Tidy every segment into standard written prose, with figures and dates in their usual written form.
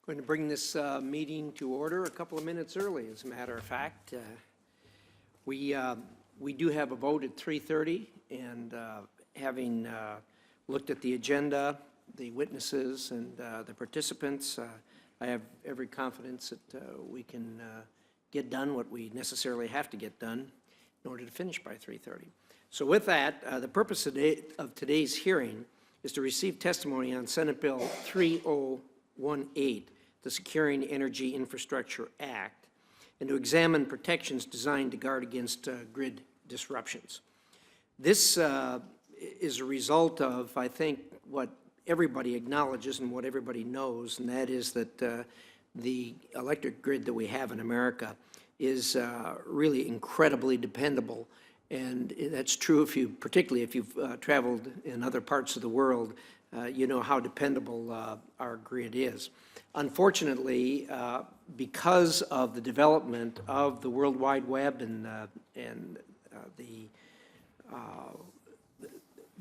Going to bring this meeting to order a couple of minutes early, as a matter of fact. We do have a vote at 3:30, and having looked at the agenda, the witnesses, and the participants, I have every confidence that we can get done what we necessarily have to get done in order to finish by 3:30. So with that, the purpose of today's hearing is to receive testimony on Senate Bill 3018, the Securing Energy Infrastructure Act, and to examine protections designed to guard against grid disruptions. This is a result of, I think, what everybody acknowledges and what everybody knows, and that is that the electric grid that we have in America is really incredibly dependable. And that's true particularly if you've traveled in other parts of the world, you know how dependable our grid is. Unfortunately, because of the development of the World Wide Web and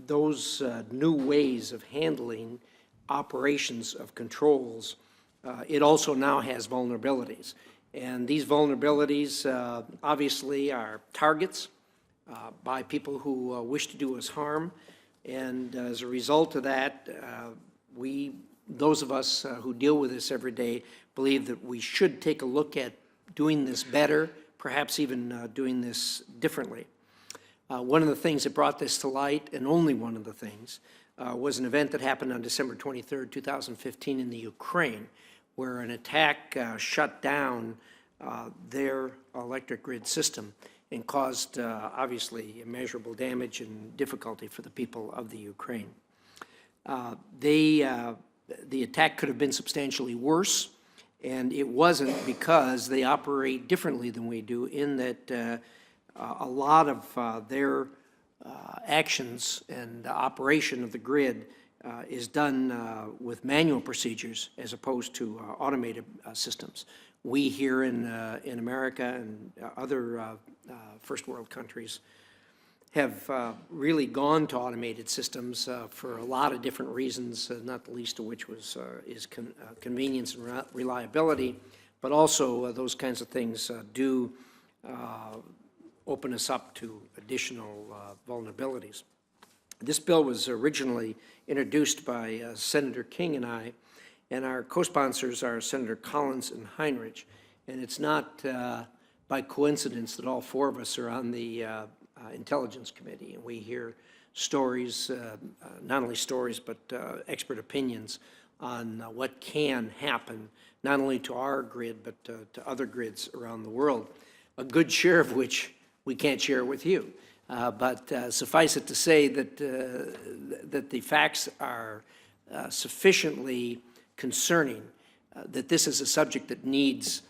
those new ways of handling operations of controls, it also now has vulnerabilities. And these vulnerabilities obviously are targets by people who wish to do us harm. And as a result of that, those of us who deal with this every day believe that we should take a look at doing this better, perhaps even doing this differently. One of the things that brought this to light, and only one of the things, was an event that happened on December 23rd, 2015 in the Ukraine, where an attack shut down their electric grid system and caused, obviously, immeasurable damage and difficulty for the people of the Ukraine. The attack could have been substantially worse, and it wasn't, because they operate differently than we do, in that a lot of their actions and operation of the grid is done with manual procedures as opposed to automated systems. We here in America and other first world countries have really gone to automated systems for a lot of different reasons, not the least of which is convenience and reliability, but also those kinds of things do open us up to additional vulnerabilities. This bill was originally introduced by Senator King and I, and our co-sponsors are Senator Collins and Heinrich, and it's not by coincidence that all four of us are on the Intelligence Committee, and we hear stories, not only stories, but expert opinions on what can happen, not only to our grid, but to other grids around the world, a good share of which we can't share with you. But suffice it to say that, that the facts are sufficiently concerning, that this is a subject that needs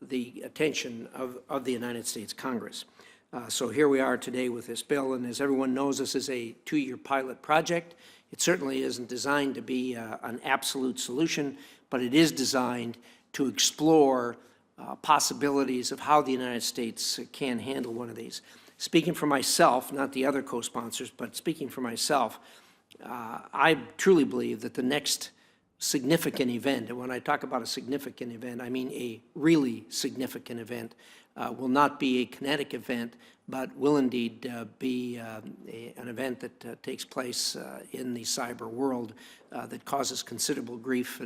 the attention of the United States Congress. So here we are today with this bill, and as everyone knows, this is a 2-year pilot project. It certainly isn't designed to be an absolute solution, but it is designed to explore possibilities of how the United States can handle one of these. Speaking for myself, not the other co-sponsors, but speaking for myself, I truly believe that the next significant event, and when I talk about a significant event, I mean a really significant event, will not be a kinetic event, but will indeed be an event that takes place in the cyber world that causes considerable grief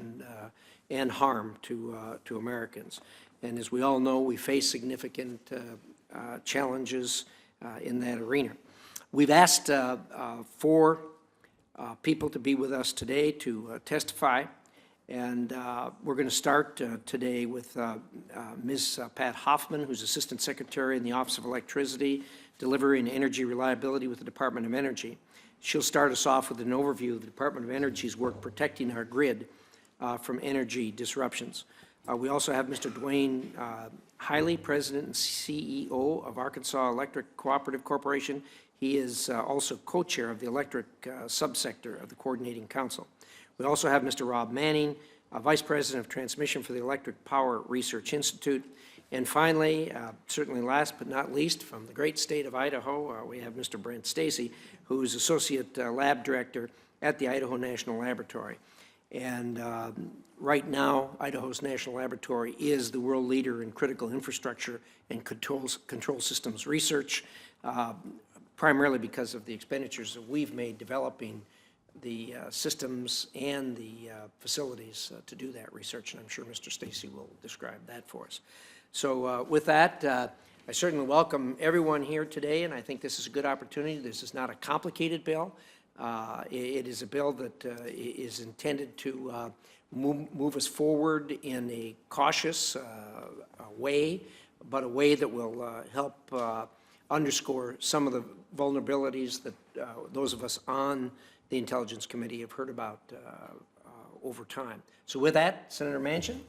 and harm to Americans. And as we all know, we face significant challenges in that arena. We've asked four people to be with us today to testify, and we're going to start today with Ms. Pat Hoffman, who's Assistant Secretary in the Office of Electricity, Delivery and Energy Reliability with the Department of Energy. She'll start us off with an overview of the Department of Energy's work protecting our grid from energy disruptions. We also have Mr. Dwayne Hiley, President and CEO of Arkansas Electric Cooperative Corporation. He is also co-chair of the electric subsector of the Coordinating Council. We also have Mr. Rob Manning, Vice President of Transmission for the Electric Power Research Institute. And finally, certainly last but not least, from the great state of Idaho, we have Mr. Brent Stacy, who is Associate Lab Director at the Idaho National Laboratory. And right now, Idaho's National Laboratory is the world leader in critical infrastructure and control systems research, primarily because of the expenditures that we've made developing the systems and the facilities to do that research, and I'm sure Mr. Stacy will describe that for us. So with that, I certainly welcome everyone here today, and I think this is a good opportunity. This is not a complicated bill. It is a bill that is intended to move us forward in a cautious way, but a way that will help underscore some of the vulnerabilities that those of us on the Intelligence Committee have heard about over time. So with that, Senator Manchin.